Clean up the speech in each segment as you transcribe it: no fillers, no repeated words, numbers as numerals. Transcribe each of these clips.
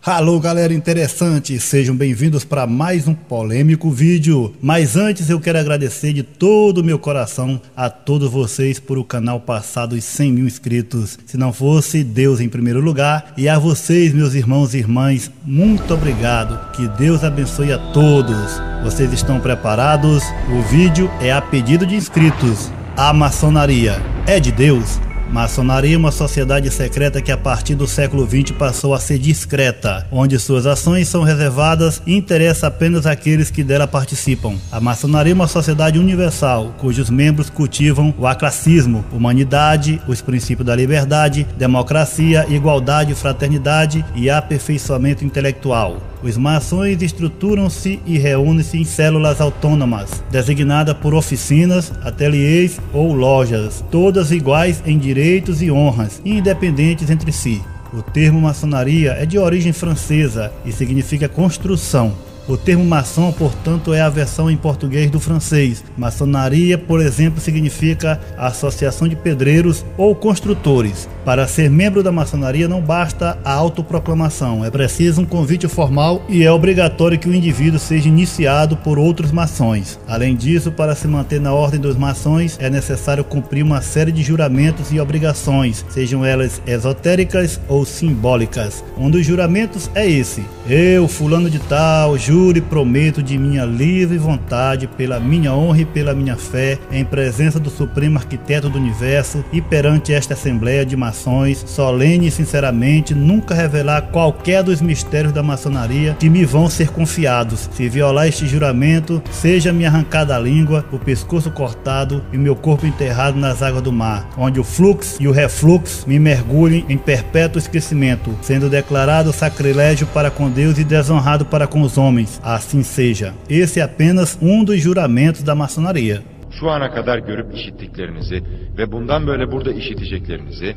Alô galera interessante, sejam bem-vindos para mais um polêmico vídeo. Mas antes eu quero agradecer de todo o meu coração a todos vocês por o canal passar dos 100 mil inscritos. Se não fosse Deus em primeiro lugar, e a vocês meus irmãos e irmãs, muito obrigado. Que Deus abençoe a todos. Vocês estão preparados? O vídeo é a pedido de inscritos. A maçonaria é de Deus? Maçonaria é uma sociedade secreta que a partir do século XX passou a ser discreta, onde suas ações são reservadas e interessa apenas àqueles que dela participam. A maçonaria é uma sociedade universal, cujos membros cultivam o aclassismo, humanidade, os princípios da liberdade, democracia, igualdade, fraternidade e aperfeiçoamento intelectual. Os maçons estruturam-se e reúnem-se em células autônomas, designadas por oficinas, ateliês ou lojas, todas iguais em direitos e honras e independentes entre si. O termo maçonaria é de origem francesa e significa construção. O termo maçom, portanto, é a versão em português do francês. Maçonaria, por exemplo, significa associação de pedreiros ou construtores. Para ser membro da maçonaria não basta a autoproclamação, é preciso um convite formal e é obrigatório que o indivíduo seja iniciado por outros maçons. Além disso, para se manter na ordem dos maçons, é necessário cumprir uma série de juramentos e obrigações, sejam elas esotéricas ou simbólicas. Um dos juramentos é esse: eu, fulano de tal, juro e prometo de minha livre vontade, pela minha honra e pela minha fé, em presença do Supremo Arquiteto do Universo e perante esta Assembleia de Maçons, solene e sinceramente, nunca revelar qualquer dos mistérios da maçonaria que me vão ser confiados. Se violar este juramento, seja-me arrancada a língua, o pescoço cortado e meu corpo enterrado nas águas do mar, onde o fluxo e o refluxo me mergulhem em perpétuo esquecimento, sendo declarado sacrilégio para com Deus e desonrado para com os homens. Assim seja. Esse é apenas um dos juramentos da maçonaria. Şu ana kadar görüp işittiklerinizi ve bundan böyle burada işiteceklerinizi,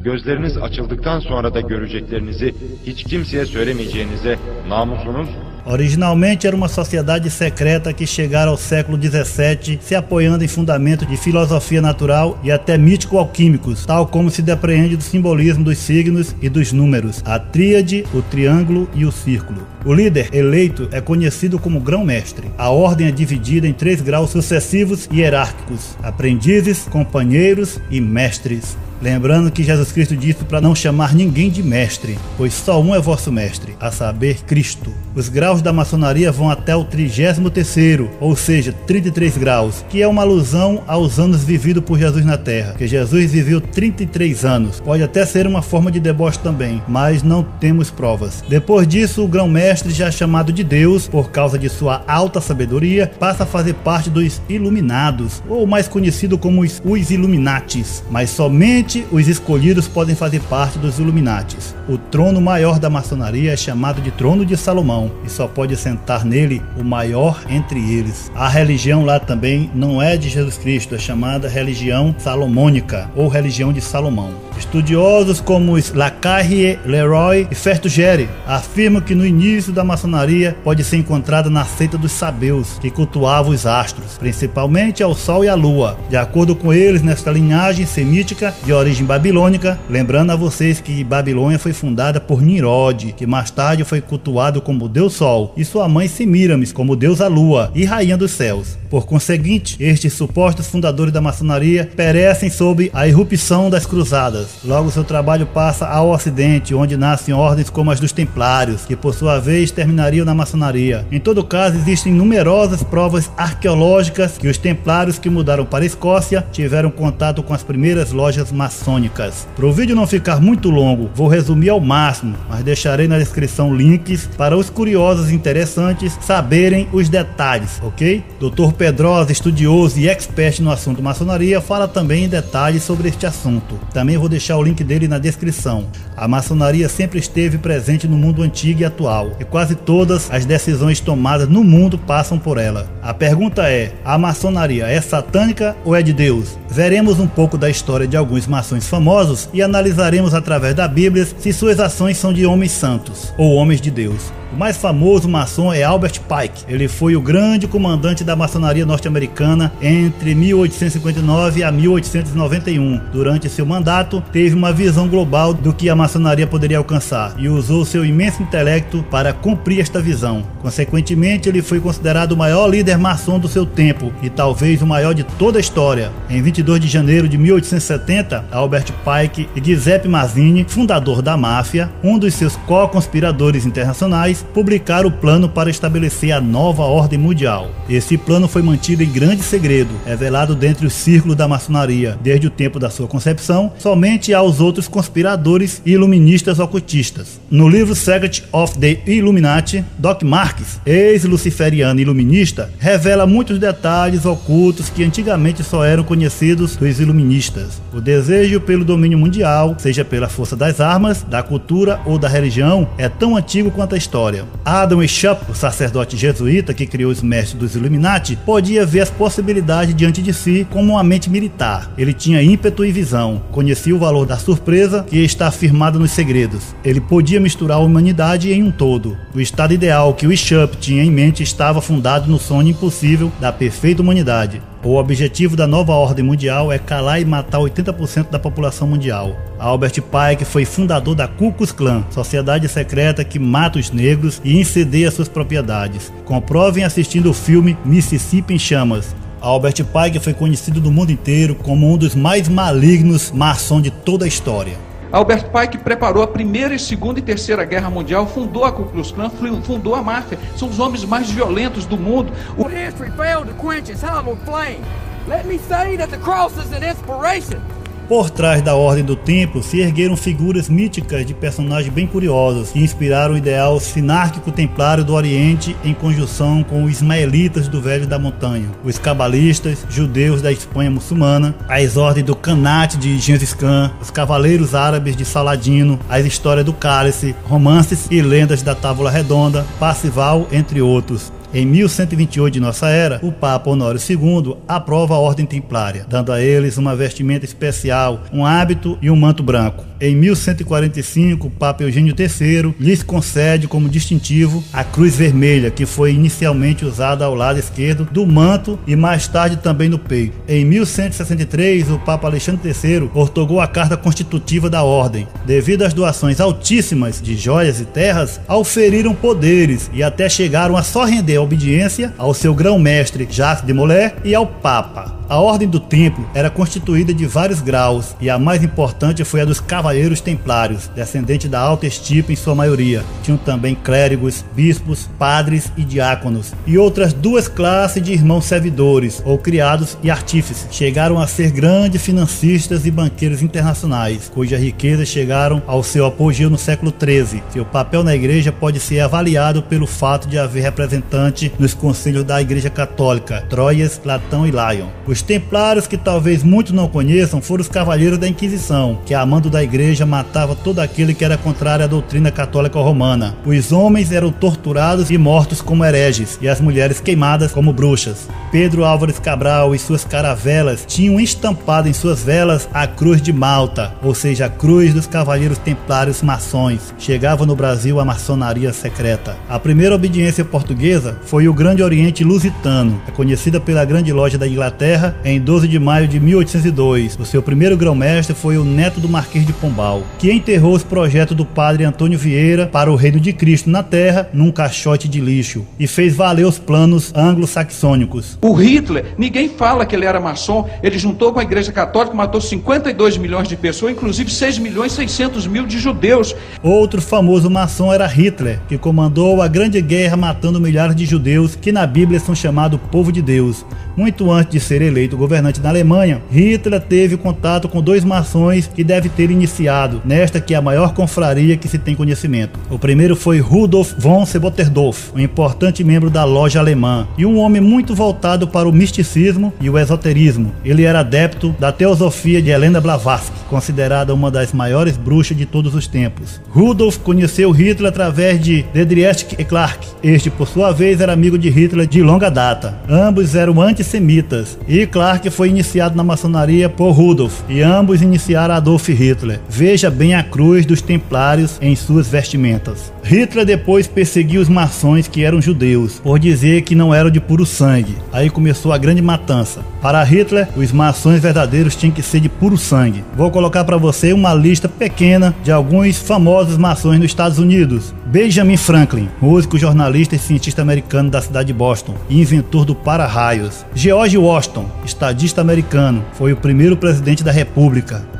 gözleriniz açıldıktan sonra da göreceklerinizi hiç kimseye söylemeyeceğinize namusunuz. Originalmente era uma sociedade secreta que chegara ao século XVII se apoiando em fundamentos de filosofia natural e até mítico-alquímicos, tal como se depreende do simbolismo dos signos e dos números, a tríade, o triângulo e o círculo. O líder eleito é conhecido como grão-mestre. A ordem é dividida em 3 graus sucessivos e hierárquicos: aprendizes, companheiros e mestres. Lembrando que Jesus Cristo disse para não chamar ninguém de mestre, pois só um é vosso mestre, a saber, Cristo. Os graus da maçonaria vão até o 33º, ou seja, 33 graus, que é uma alusão aos anos vividos por Jesus na Terra, que Jesus viveu 33 anos. Pode até ser uma forma de deboche também, mas não temos provas. Depois disso, o grão-mestre, já chamado de Deus por causa de sua alta sabedoria, passa a fazer parte dos Iluminados, ou mais conhecido como os Illuminatis, mas somente os escolhidos podem fazer parte dos Illuminatis. O trono maior da maçonaria é chamado de Trono de Salomão e só pode sentar nele o maior entre eles. A religião lá também não é de Jesus Cristo, é chamada religião salomônica ou religião de Salomão. Estudiosos como os Lacarrier, Leroy e Fertugere afirmam que no início da maçonaria pode ser encontrada na seita dos sabeus, que cultuavam os astros, principalmente ao Sol e à Lua. De acordo com eles, nesta linhagem semítica de origem babilônica, lembrando a vocês que Babilônia foi fundada por Nimrod, que mais tarde foi cultuado como Deus Sol, e sua mãe Semiramis como deusa Lua e rainha dos céus. Por conseguinte, estes supostos fundadores da maçonaria perecem sob a irrupção das cruzadas. Logo seu trabalho passa ao ocidente, onde nascem ordens como as dos templários, que por sua vez terminariam na maçonaria. Em todo caso, existem numerosas provas arqueológicas que os templários que mudaram para a Escócia tiveram contato com as primeiras lojas maçônicas. Para o vídeo não ficar muito longo, vou resumir ao máximo, mas deixarei na descrição links para os curiosos e interessantes saberem os detalhes, ok? Dr. Pedrosa, estudioso e expert no assunto maçonaria, fala também em detalhes sobre este assunto. Também vou deixar o link dele na descrição. A maçonaria sempre esteve presente no mundo antigo e atual, e quase todas as decisões tomadas no mundo passam por ela. A pergunta é: a maçonaria é satânica ou é de Deus? Veremos um pouco da história de alguns maçons famosos e analisaremos através da Bíblia se suas ações são de homens santos ou homens de Deus. O mais famoso maçom é Albert Pike. Ele foi o grande comandante da maçonaria norte-americana entre 1859 a 1891. Durante seu mandato, teve uma visão global do que a maçonaria poderia alcançar e usou seu imenso intelecto para cumprir esta visão. Consequentemente, ele foi considerado o maior líder maçom do seu tempo e talvez o maior de toda a história. Em 22 de janeiro de 1870, Albert Pike e Giuseppe Mazzini, fundador da máfia, um dos seus co-conspiradores internacionais, publicaram o plano para estabelecer a nova ordem mundial. Esse plano foi mantido em grande segredo, revelado dentre os círculos da maçonaria, desde o tempo da sua concepção, somente aos outros conspiradores e iluministas ocultistas. No livro Secret of the Illuminati, Doc Marques, ex-luciferiano iluminista, revela muitos detalhes ocultos que antigamente só eram conhecidos dos iluministas. O desejo pelo domínio mundial, seja pela força das armas, da cultura ou da religião, é tão antigo quanto a história. Adam Weishaupt, o sacerdote jesuíta que criou os mestres dos Illuminati, podia ver as possibilidades diante de si como uma mente militar. Ele tinha ímpeto e visão, conhecia o valor da surpresa que está afirmada nos segredos. Ele podia misturar a humanidade em um todo. O estado ideal que Weishaupt tinha em mente estava fundado no sonho impossível da perfeita humanidade. O objetivo da nova ordem mundial é calar e matar 80% da população mundial. Albert Pike foi fundador da Ku Klux Klan, sociedade secreta que mata os negros e incendeia suas propriedades. Comprovem assistindo o filme Mississippi em Chamas. Albert Pike foi conhecido no mundo inteiro como um dos mais malignos maçons de toda a história. Albert Pike preparou a Primeira e Segunda e Terceira Guerra Mundial, fundou a Ku Klux Klan, fundou a máfia. São os homens mais violentos do mundo. History failed to quench its hallowed flame. Let me say that the cross is an inspiration. Por trás da Ordem do Templo se ergueram figuras míticas de personagens bem curiosos que inspiraram o ideal sinárquico templário do Oriente em conjunção com os ismaelitas do Velho da Montanha, os cabalistas, judeus da Espanha muçulmana, as ordens do Khanat de Gengis Khan, os cavaleiros árabes de Saladino, as histórias do Cálice, romances e lendas da Távola Redonda, Parcival, entre outros. Em 1128 de nossa era, o Papa Honório II aprova a Ordem Templária, dando a eles uma vestimenta especial, um hábito e um manto branco. Em 1145, o Papa Eugênio III lhes concede como distintivo a cruz vermelha, que foi inicialmente usada ao lado esquerdo do manto e mais tarde também no peito. Em 1163, o Papa Alexandre III outorgou a Carta Constitutiva da Ordem. Devido às doações altíssimas de joias e terras, auferiram poderes e até chegaram a só render a obediência ao seu grão-mestre Jacques de Molay e ao Papa. A Ordem do Templo era constituída de vários graus e a mais importante foi a dos Cavaleiros Templários, descendentes da alta estirpe em sua maioria. Tinham também clérigos, bispos, padres e diáconos, e outras duas classes de irmãos servidores, ou criados e artífices. Chegaram a ser grandes financistas e banqueiros internacionais, cujas riquezas chegaram ao seu apogeu no século XIII. Seu papel na igreja pode ser avaliado pelo fato de haver representante nos conselhos da Igreja Católica, Troyes, Latão e Lyon. Os templários, que talvez muitos não conheçam, foram os cavaleiros da Inquisição, que a mando da igreja matava todo aquele que era contrário à doutrina católica romana. Os homens eram torturados e mortos como hereges, e as mulheres queimadas como bruxas. Pedro Álvares Cabral e suas caravelas tinham estampado em suas velas a Cruz de Malta, ou seja, a cruz dos cavaleiros templários maçons. Chegava no Brasil a maçonaria secreta. A primeira obediência portuguesa foi o Grande Oriente Lusitano, conhecida pela Grande Loja da Inglaterra, em 12 de maio de 1802. O seu primeiro grão-mestre foi o neto do Marquês de Pombal, que enterrou os projetos do padre Antônio Vieira para o reino de Cristo na terra num caixote de lixo e fez valer os planos anglo-saxônicos. O Hitler, ninguém fala que ele era maçom. Ele juntou com a Igreja Católica, matou 52 milhões de pessoas, inclusive 6.600.000 de judeus. Outro famoso maçom era Hitler, que comandou a Grande Guerra matando milhares de judeus que na Bíblia são chamados povo de Deus. Muito antes de ser eleito governante na Alemanha, Hitler teve contato com dois maçons que deve ter iniciado nesta que é a maior confraria que se tem conhecimento. O primeiro foi Rudolf von Sebotterdorf, um importante membro da loja alemã e um homem muito voltado para o misticismo e o esoterismo. Ele era adepto da teosofia de Helena Blavatsky, considerada uma das maiores bruxas de todos os tempos. Rudolf conheceu Hitler através de Friedrich Clark. Este, por sua vez, dois era amigo de Hitler de longa data. Ambos eram antissemitas e Clark foi iniciado na maçonaria por Rudolf e ambos iniciaram Adolf Hitler. Veja bem a cruz dos templários em suas vestimentas. Hitler depois perseguiu os maçons que eram judeus, por dizer que não eram de puro sangue. Aí começou a grande matança. Para Hitler, os maçons verdadeiros tinham que ser de puro sangue. Vou colocar para você uma lista pequena de alguns famosos maçons nos Estados Unidos. Benjamin Franklin, músico, jornalista e cientista americano da cidade de Boston e inventor do para-raios. George Washington, estadista americano, foi o primeiro presidente da República.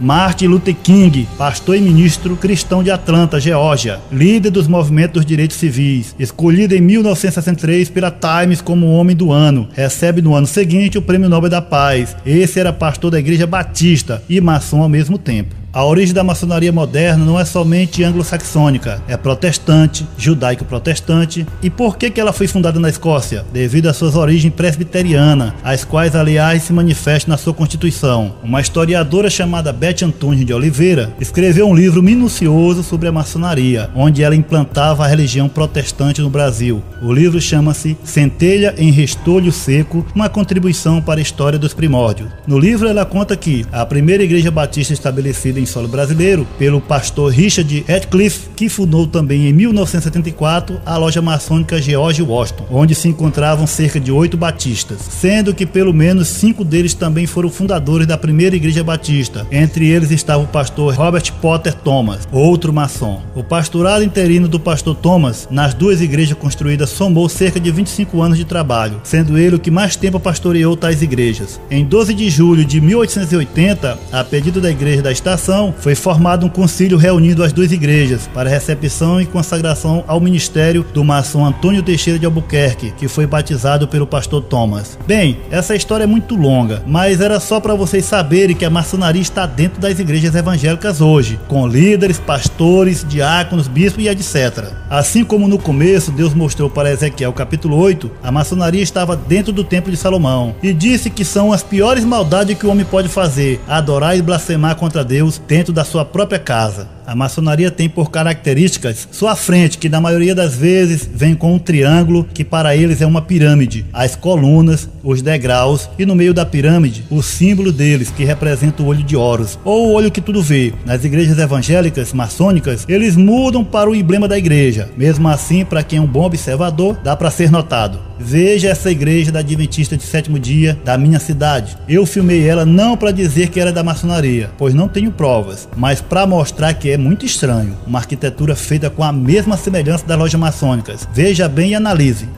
Martin Luther King, pastor e ministro cristão de Atlanta, Geórgia, líder dos movimentos dos direitos civis, escolhido em 1963 pela Times como Homem do Ano, recebe no ano seguinte o Prêmio Nobel da Paz. Esse era pastor da Igreja Batista e maçom ao mesmo tempo. A origem da maçonaria moderna não é somente anglo-saxônica, é protestante, judaico-protestante. E por que ela foi fundada na Escócia? Devido às suas origens presbiterianas, as quais, aliás, se manifestam na sua Constituição. Uma historiadora chamada Beth Antunes de Oliveira escreveu um livro minucioso sobre a maçonaria, onde ela implantava a religião protestante no Brasil. O livro chama-se Centelha em Restolho Seco, uma contribuição para a história dos primórdios. No livro ela conta que a primeira igreja batista estabelecida em solo brasileiro pelo pastor Richard Radcliffe, que fundou também em 1974 a loja maçônica George Washington, onde se encontravam cerca de 8 batistas, sendo que pelo menos 5 deles também foram fundadores da primeira igreja batista. Entre eles estava o pastor Robert Potter Thomas, outro maçom. O pastorado interino do pastor Thomas nas duas igrejas construídas somou cerca de 25 anos de trabalho, sendo ele o que mais tempo pastoreou tais igrejas. Em 12 de julho de 1880, a pedido da igreja da estação, foi formado um concílio reunindo as duas igrejas para recepção e consagração ao ministério do maçom Antônio Teixeira de Albuquerque, que foi batizado pelo pastor Thomas. Bem, essa história é muito longa, mas era só para vocês saberem que a maçonaria está dentro das igrejas evangélicas hoje, com líderes, pastores, diáconos, bispos e etc. Assim como no começo Deus mostrou para Ezequiel capítulo 8, a maçonaria estava dentro do templo de Salomão e disse que são as piores maldades que o homem pode fazer: adorar e blasfemar contra Deus dentro da sua própria casa. A maçonaria tem por características sua frente, que na maioria das vezes vem com um triângulo, que para eles é uma pirâmide, as colunas, os degraus e no meio da pirâmide o símbolo deles, que representa o olho de Horus, ou o olho que tudo vê. Nas igrejas evangélicas maçônicas, eles mudam para o emblema da igreja. Mesmo assim, para quem é um bom observador, dá para ser notado. Veja essa igreja da Adventista de Sétimo Dia da minha cidade. Eu filmei ela não para dizer que era da maçonaria, pois não tenho provas, mas para mostrar que é muito estranho. Uma arquitetura feita com a mesma semelhança das lojas maçônicas. Veja bem e analise.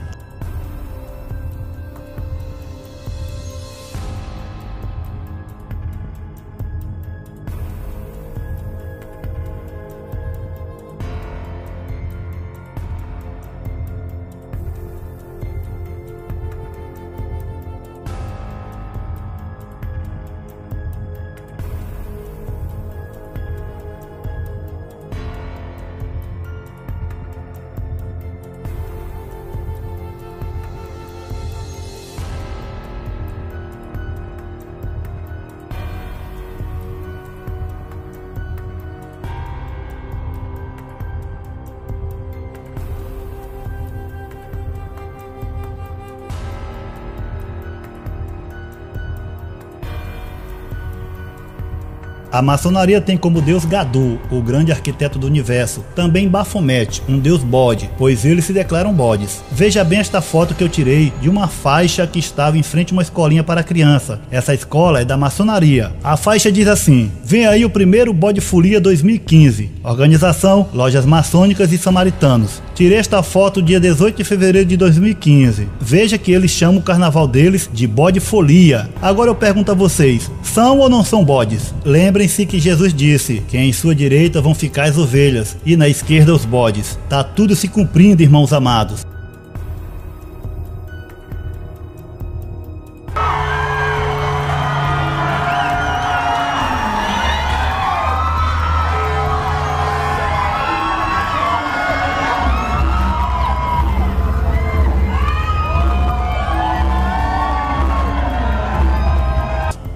A maçonaria tem como deus Gadu, o grande arquiteto do universo, também Baphomet, um deus bode, pois eles se declaram bodes. Veja bem esta foto que eu tirei de uma faixa que estava em frente a uma escolinha para criança. Essa escola é da maçonaria. A faixa diz assim: vem aí o primeiro Bode Folia 2015, organização, lojas maçônicas e samaritanos. Tirei esta foto dia 18 de fevereiro de 2015. Veja que eles chamam o carnaval deles de Bode Folia. Agora eu pergunto a vocês, são ou não são bodes? Lembrem-se que Jesus disse que em sua direita vão ficar as ovelhas e na esquerda os bodes. Tá tudo se cumprindo, irmãos amados.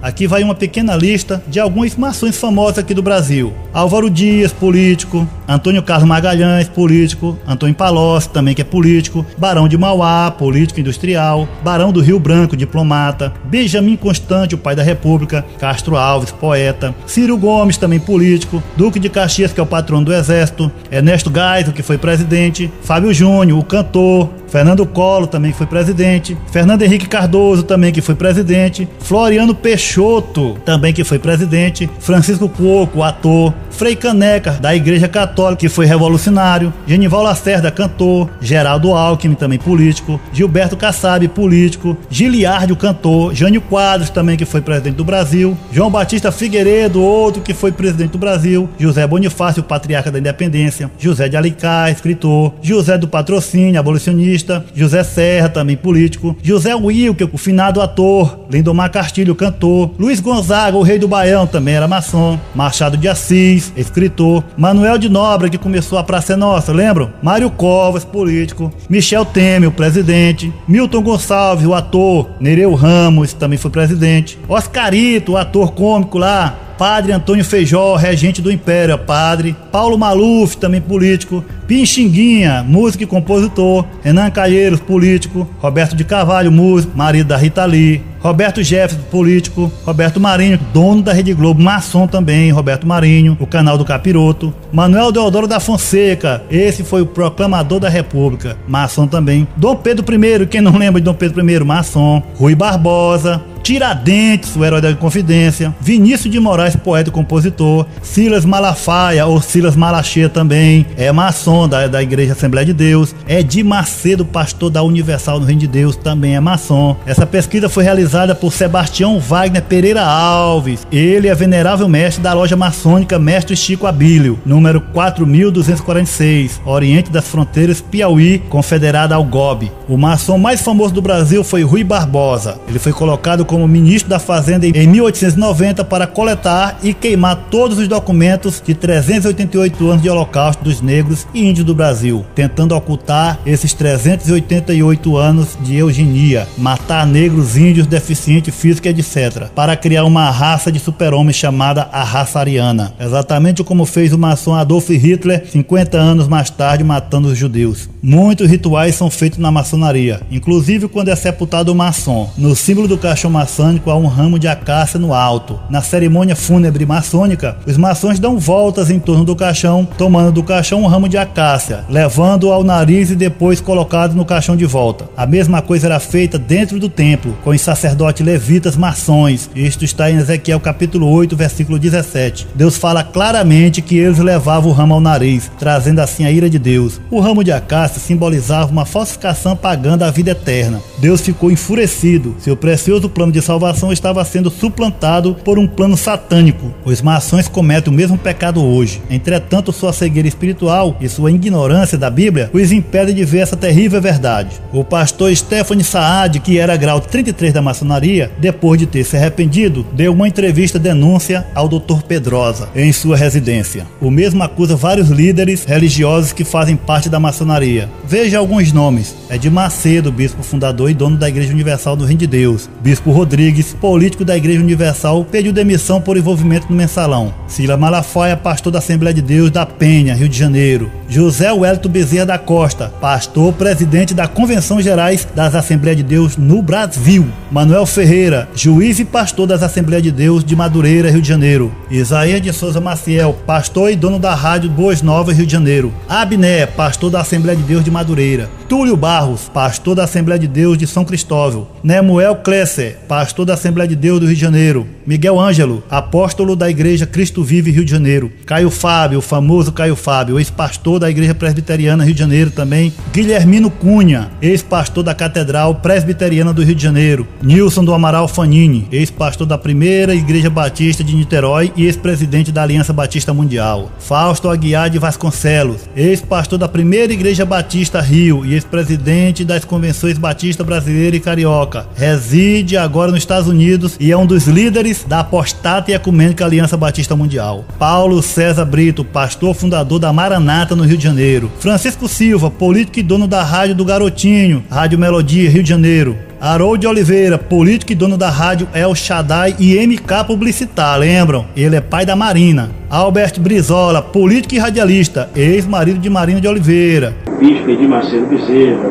Aqui Aqui vai uma pequena lista de algumas maçons famosos aqui do Brasil. Álvaro Dias, político. Antônio Carlos Magalhães, político. Antônio Palocci, também que é político. Barão de Mauá, político industrial. Barão do Rio Branco, diplomata. Benjamin Constant, o pai da República. Castro Alves, poeta. Ciro Gomes, também político. Duque de Caxias, que é o patrono do Exército. Ernesto Geisel, que foi presidente. Fábio Júnior, o cantor. Fernando Collor, também que foi presidente. Fernando Henrique Cardoso, também que foi presidente. Floriano Peixoto, também que foi presidente. Francisco Cuoco, o ator. Frei Caneca, da Igreja Católica, que foi revolucionário. Genival Lacerda, cantor. Geraldo Alckmin, também político. Gilberto Kassab, político. Giliardi, o cantor. Jânio Quadros, também que foi presidente do Brasil. João Batista Figueiredo, outro que foi presidente do Brasil. José Bonifácio, o patriarca da independência. José de Alencar, escritor. José do Patrocínio, abolicionista. José Serra, também político. José Wilker, o finado ator. Lindomar Castilho, cantor. Luiz Gonzaga, o rei do Baião, também era maçom. Machado de Assis, escritor. Manuel de Nóbrega, que começou a Praça é Nossa, lembram? Mário Covas, político. Michel Temer, o presidente. Milton Gonçalves, o ator. Nereu Ramos, também foi presidente. Oscarito, o ator cômico lá. Padre Antônio Feijó, regente do Império, padre. Paulo Maluf, também político. Pixinguinha, músico e compositor. Renan Calheiros, político. Roberto de Carvalho, músico, marido da Rita Lee. Roberto Jefferson, político. Roberto Marinho, dono da Rede Globo, maçom também, Roberto Marinho, o canal do Capiroto. Manuel Deodoro da Fonseca, esse foi o proclamador da República, maçom também. Dom Pedro I, quem não lembra de Dom Pedro I, maçom. Rui Barbosa. Tiradentes, o herói da Inconfidência. Vinícius de Moraes, poeta e compositor. Silas Malafaia, ou Silas Malacheia também, é maçom da Igreja Assembleia de Deus. Edir Macedo, pastor da Universal no Reino de Deus, também é maçom. Essa pesquisa foi realizada por Sebastião Wagner Pereira Alves. Ele é venerável mestre da loja maçônica Mestre Chico Abílio, número 4246, Oriente das Fronteiras, Piauí, confederada ao GOB. O maçom mais famoso do Brasil foi Rui Barbosa. Ele foi colocado como ministro da Fazenda em 1890 para coletar e queimar todos os documentos de 388 anos de holocausto dos negros e índios do Brasil, tentando ocultar esses 388 anos de eugenia, matar negros, índios, deficientes físicos, etc., para criar uma raça de super-homens chamada a raça ariana, exatamente como fez o maçom Adolf Hitler 50 anos mais tarde, matando os judeus. Muitos rituais são feitos na maçonaria, inclusive quando é sepultado o maçom. No símbolo do caixão maçônico há um ramo de acácia no alto. Na cerimônia fúnebre maçônica, os maçons dão voltas em torno do caixão, tomando do caixão um ramo de acácia, levando-o ao nariz e depois colocado no caixão de volta. A mesma coisa era feita dentro do templo, com os sacerdotes levitas maçons. Isto está em Ezequiel capítulo 8, versículo 17. Deus fala claramente que eles levavam o ramo ao nariz, trazendo assim a ira de Deus. O ramo de acácia simbolizava uma falsificação pagã da vida eterna. Deus ficou enfurecido. Seu precioso plano de salvação estava sendo suplantado por um plano satânico. Os maçons cometem o mesmo pecado hoje. Entretanto, sua cegueira espiritual e sua ignorância da Bíblia os impedem de ver essa terrível verdade. O pastor Stephanie Saad, que era grau 33 da maçonaria, depois de ter se arrependido, deu uma entrevista denúncia ao Dr. Pedrosa em sua residência. O mesmo acusa vários líderes religiosos que fazem parte da maçonaria. Veja alguns nomes: Edir Macedo, bispo fundador e dono da Igreja Universal do Reino de Deus. Bispo Rodrigues, político da Igreja Universal, pediu demissão por envolvimento no mensalão. Silas Malafaia, pastor da Assembleia de Deus da Penha, Rio de Janeiro. José Wellington Bezerra da Costa, pastor presidente da Convenção Gerais das Assembleias de Deus no Brasil. Manuel Ferreira, juiz e pastor das Assembleias de Deus de Madureira, Rio de Janeiro. Isaías de Souza Maciel, pastor e dono da Rádio Boas Novas, Rio de Janeiro. Abné, pastor da Assembleia de Deus de Madureira. Túlio Barros, pastor da Assembleia de Deus de São Cristóvão. Nemuel Klesser, pastor da Assembleia de Deus do Rio de Janeiro. Miguel Ângelo, apóstolo da Igreja Cristo Vive, Rio de Janeiro. Caio Fábio, o famoso Caio Fábio, ex-pastor da Igreja Presbiteriana, Rio de Janeiro também. Guilhermino Cunha, ex-pastor da Catedral Presbiteriana do Rio de Janeiro. Nilson do Amaral Fanini, ex-pastor da Primeira Igreja Batista de Niterói e ex-presidente da Aliança Batista Mundial. Fausto Aguiar de Vasconcelos, ex-pastor da Primeira Igreja Batista Rio e ex-presidente das Convenções Batista Brasileira e Carioca. Reside agora nos Estados Unidos e é um dos líderes da apostata e ecumênica Aliança Batista Mundial. Paulo César Brito, pastor fundador da Maranata no Rio de Janeiro. Francisco Silva, político e dono da Rádio do Garotinho, Rádio Melodia, Rio de Janeiro. Harold Oliveira, político e dono da rádio El Shaddai e MK Publicitar, lembram? Ele é pai da Marina. Albert Brizola, político e radialista, ex-marido de Marina de Oliveira. Bispo Edir Macedo Bezerra,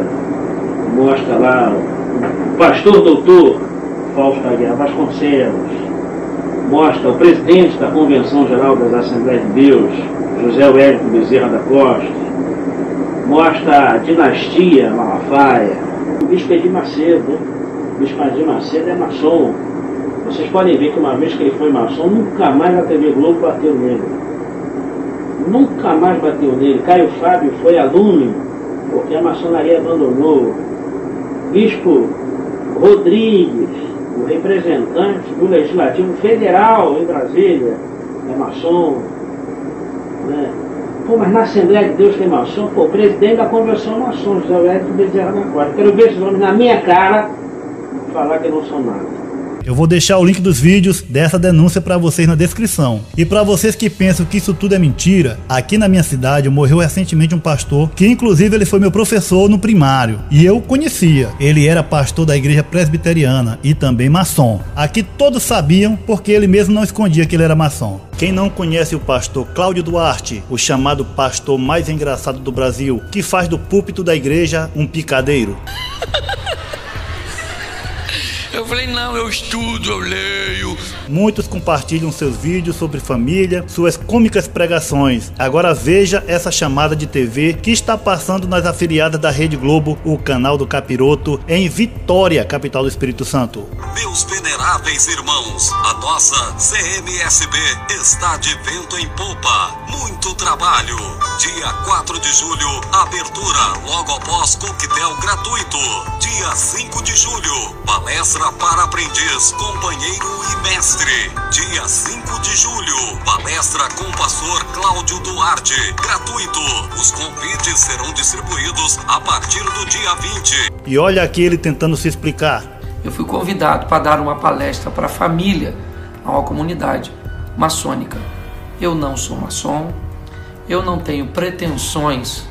mostra lá o pastor doutor Fausto Aguiar Vasconcelos, mostra o presidente da Convenção Geral das Assembleias de Deus, José Wellington Bezerra da Costa, mostra a dinastia Malafaia, o Bispo Edir Macedo, o Bispo Edir Macedo é maçom. Vocês podem ver que uma vez que ele foi maçom, nunca mais a TV Globo bateu nele. Nunca mais bateu nele. Caio Fábio foi aluno, porque a maçonaria abandonou. Bispo Rodrigues, o representante do Legislativo Federal em Brasília, é maçom. Né? Pô, mas na Assembleia de Deus tem maçom? Pô, o presidente da Convenção é maçom, José Wellington Bezerra da Costa. Quero ver esses homens na minha cara falar que não são nada. Eu vou deixar o link dos vídeos dessa denúncia para vocês na descrição. E para vocês que pensam que isso tudo é mentira, aqui na minha cidade morreu recentemente um pastor, que inclusive ele foi meu professor no primário. E eu o conhecia. Ele era pastor da igreja presbiteriana e também maçom. Aqui todos sabiam porque ele mesmo não escondia que ele era maçom. Quem não conhece o pastor Cláudio Duarte, o chamado pastor mais engraçado do Brasil, que faz do púlpito da igreja um picadeiro? Eu falei, não, eu estudo, eu leio. Muitos compartilham seus vídeos sobre família, suas cômicas pregações. Agora veja essa chamada de TV que está passando nas afiliadas da Rede Globo, o canal do Capiroto, em Vitória, capital do Espírito Santo. Meus veneráveis irmãos, a nossa CMSB está de vento em popa. Muito trabalho. Dia 4 de julho, abertura logo após coquetel gratuito. Dia 5 de julho, palestra para aprendiz, companheiro e mestre. Dia 5 de julho, palestra com o pastor Cláudio Duarte, gratuito. Os convites serão distribuídos a partir do dia 20. E olha aqui ele tentando se explicar. Eu fui convidado para dar uma palestra para a família, a uma comunidade maçônica. Eu não sou maçom, eu não tenho pretensões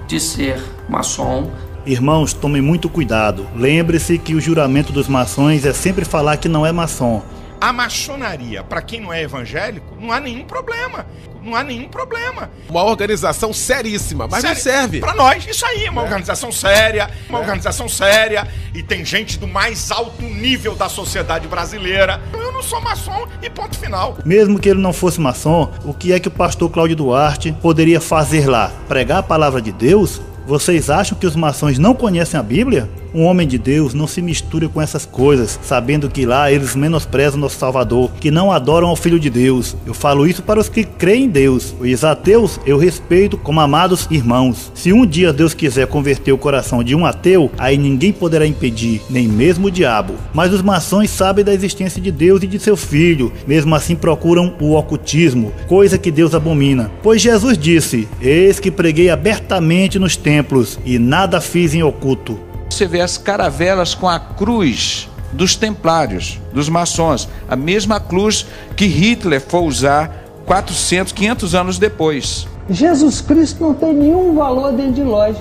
de ser maçom. Irmãos, tomem muito cuidado. Lembre-se que o juramento dos maçons é sempre falar que não é maçom. A maçonaria, para quem não é evangélico, não há nenhum problema. Não há nenhum problema. Uma organização seríssima, mas não serve. Para nós, isso aí, uma organização séria, organização séria, e tem gente do mais alto nível da sociedade brasileira. Eu não sou maçom e ponto final. Mesmo que ele não fosse maçom, o que é que o pastor Cláudio Duarte poderia fazer lá? Pregar a palavra de Deus? Vocês acham que os maçons não conhecem a Bíblia? Um homem de Deus não se mistura com essas coisas, sabendo que lá eles menosprezam nosso Salvador, que não adoram ao Filho de Deus. Eu falo isso para os que creem em Deus. Os ateus eu respeito como amados irmãos. Se um dia Deus quiser converter o coração de um ateu, aí ninguém poderá impedir, nem mesmo o diabo. Mas os maçons sabem da existência de Deus e de seu Filho, mesmo assim procuram o ocultismo, coisa que Deus abomina. Pois Jesus disse, eis que preguei abertamente nos templos, e nada fiz em oculto. Você vê as caravelas com a cruz dos templários, dos maçons, a mesma cruz que Hitler foi usar 400, 500 anos depois. Jesus Cristo não tem nenhum valor dentro de loja.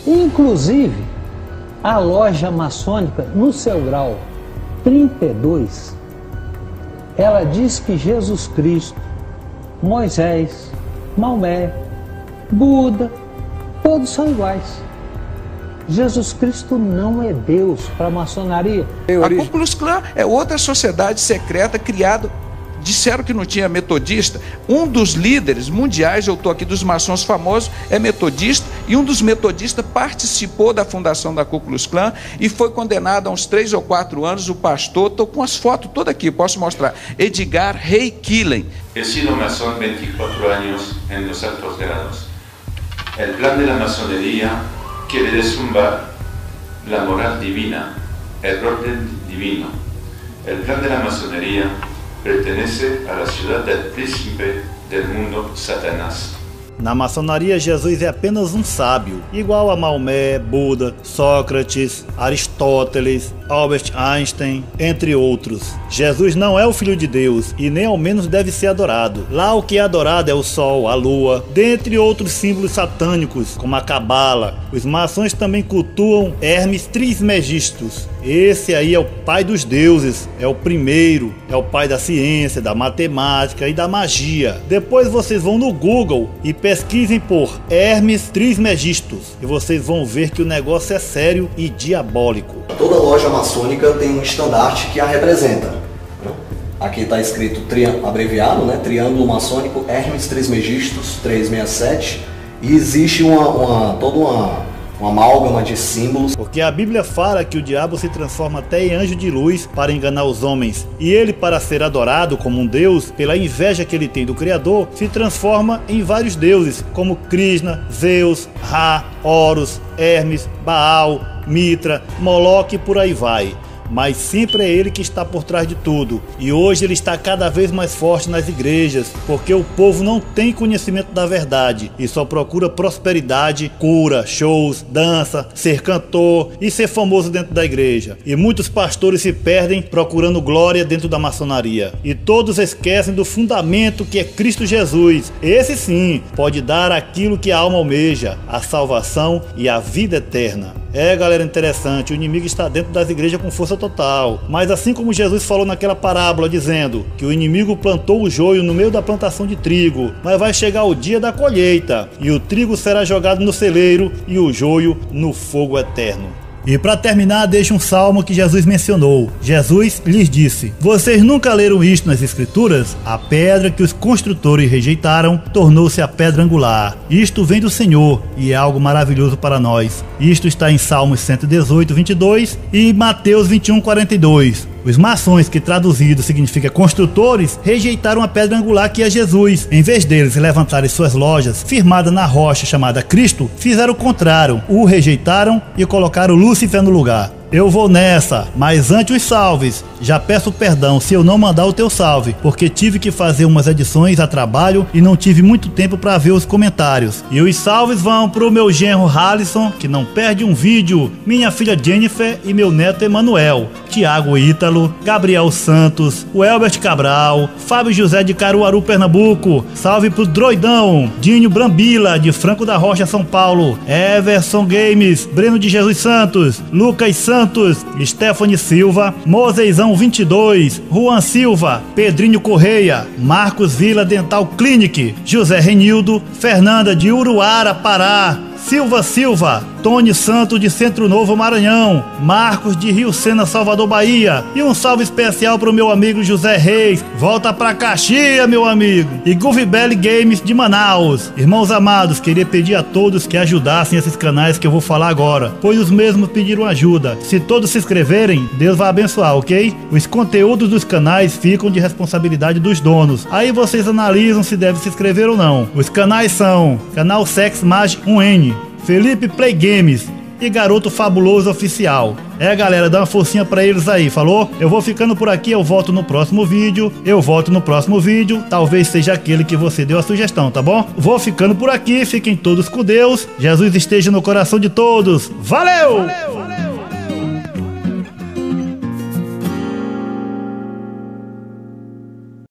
Inclusive, a loja maçônica, no seu grau 32, ela diz que Jesus Cristo, Moisés, Maomé, Buda, todos são iguais. Jesus Cristo não é Deus para a maçonaria. A Ku Klux Klan é outra sociedade secreta criada. Disseram que não tinha metodista. Um dos líderes mundiais, eu estou aqui dos maçons famosos, é metodista, e um dos metodistas participou da fundação da Ku Klux Klan e foi condenado a uns 3 ou 4 anos. O pastor, estou com as fotos todas aqui, posso mostrar. Edgar Ray Killen. He sido masón 24 años en los altos grados. El plan de la masonería quiere desumbar la moral divina, el orden divino. El plan de la masonería pertenece a la ciudad del príncipe del mundo, Satanás. Na maçonaria, Jesus é apenas um sábio, igual a Maomé, Buda, Sócrates, Aristóteles, Albert Einstein, entre outros. Jesus não é o Filho de Deus e nem ao menos deve ser adorado. Lá o que é adorado é o sol, a lua, dentre outros símbolos satânicos, como a cabala. Os maçons também cultuam Hermes Trismegisto. Esse aí é o pai dos deuses, é o primeiro, é o pai da ciência, da matemática e da magia. Depois vocês vão no Google e pesquisem por Hermes Trismegisto e vocês vão ver que o negócio é sério e diabólico. Toda loja maçônica tem um estandarte que a representa. Aqui está escrito abreviado, né? Triângulo Maçônico Hermes Trismegisto 367, e existe toda uma amálgama de símbolos. Porque a Bíblia fala que o diabo se transforma até em anjo de luz para enganar os homens. E ele, para ser adorado como um deus, pela inveja que ele tem do Criador, se transforma em vários deuses, como Krishna, Zeus, Ra, Horus, Hermes, Baal, Mitra, Moloque e por aí vai. Mas sempre é ele que está por trás de tudo. E hoje ele está cada vez mais forte nas igrejas, porque o povo não tem conhecimento da verdade e só procura prosperidade, cura, shows, dança, ser cantor e ser famoso dentro da igreja. E muitos pastores se perdem procurando glória dentro da maçonaria. E todos esquecem do fundamento que é Cristo Jesus. Esse sim pode dar aquilo que a alma almeja, a salvação e a vida eterna. É, galera, interessante, o inimigo está dentro das igrejas com força total. Mas assim como Jesus falou naquela parábola dizendo que o inimigo plantou o joio no meio da plantação de trigo, mas vai chegar o dia da colheita e o trigo será jogado no celeiro e o joio no fogo eterno. E para terminar, deixa um salmo que Jesus mencionou. Jesus lhes disse: vocês nunca leram isto nas escrituras? A pedra que os construtores rejeitaram tornou-se a pedra angular. Isto vem do Senhor e é algo maravilhoso para nós. Isto está em Salmos 118, 22 e Mateus 21, 42. Os maçons, que traduzido significa construtores, rejeitaram a pedra angular que é Jesus. Em vez deles levantarem suas lojas firmadas na rocha chamada Cristo, fizeram o contrário, o rejeitaram e colocaram Lúcifer no lugar. Eu vou nessa, mas antes os salves. Já peço perdão se eu não mandar o teu salve, porque tive que fazer umas edições a trabalho e não tive muito tempo para ver os comentários. E os salves vão pro meu genro Halisson, que não perde um vídeo, minha filha Jennifer e meu neto Emanuel, Tiago Ítalo, Gabriel Santos, o Elbert Cabral, Fábio José de Caruaru, Pernambuco. Salve pro Droidão, Dinho Brambila, de Franco da Rocha, São Paulo, Everson Games, Breno de Jesus Santos, Lucas Santos, Stephanie Silva, Mozeizão 22, Juan Silva, Pedrinho Correia, Marcos Vila Dental Clinic, José Renildo, Fernanda de Uruara, Pará, Silva, Tony Santos de Centro Novo, Maranhão, Marcos de Rio Sena, Salvador, Bahia, e um salve especial pro meu amigo José Reis, volta pra Caxias, meu amigo, e Guvibelli Games de Manaus. Irmãos amados, queria pedir a todos que ajudassem esses canais que eu vou falar agora, pois os mesmos pediram ajuda. Se todos se inscreverem, Deus vai abençoar, ok? Os conteúdos dos canais ficam de responsabilidade dos donos, aí vocês analisam se deve se inscrever ou não. Os canais são Canal Sex Mag 1N, Felipe Play Games e Garoto Fabuloso Oficial. É, galera, dá uma forcinha pra eles aí, falou? Eu vou ficando por aqui, eu volto no próximo vídeo. Talvez seja aquele que você deu a sugestão, tá bom? Vou ficando por aqui, fiquem todos com Deus. Jesus esteja no coração de todos. Valeu!